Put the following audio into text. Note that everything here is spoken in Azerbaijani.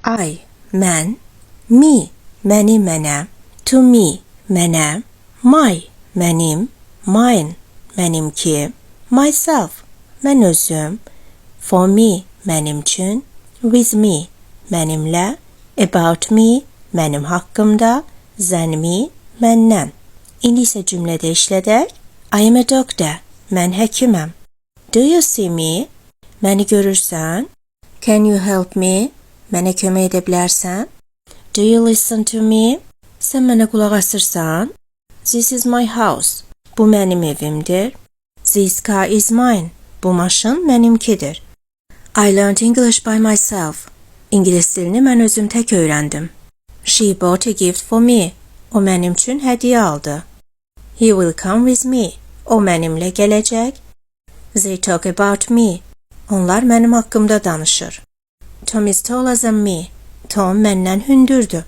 I, mən, me, məni, mənə, to me, mənə, my, mənim, mine, mənimki, myself, mən özüm, for me, mənim üçün, with me, mənimlə, about me, mənim haqqımda, than me, məndən. İndi isə cümlədə işlədək. I am a doctor, mən həkiməm. Do you see me? Məni görürsən? Can you help me? Mənə kömək edə bilərsən? Do you listen to me? Sən mənə qulaq asırsan? This is my house. Bu mənim evimdir. This car is mine. Bu maşın mənimkidir. I learned English by myself. İngilis dilini mən özüm tək öyrəndim. She bought a gift for me. O mənim üçün hədiyyə aldı. He will come with me. O mənimlə gələcək. They talk about me. Onlar mənim haqqımda danışır. Tom is taller than me. Tom məndən hündürdür.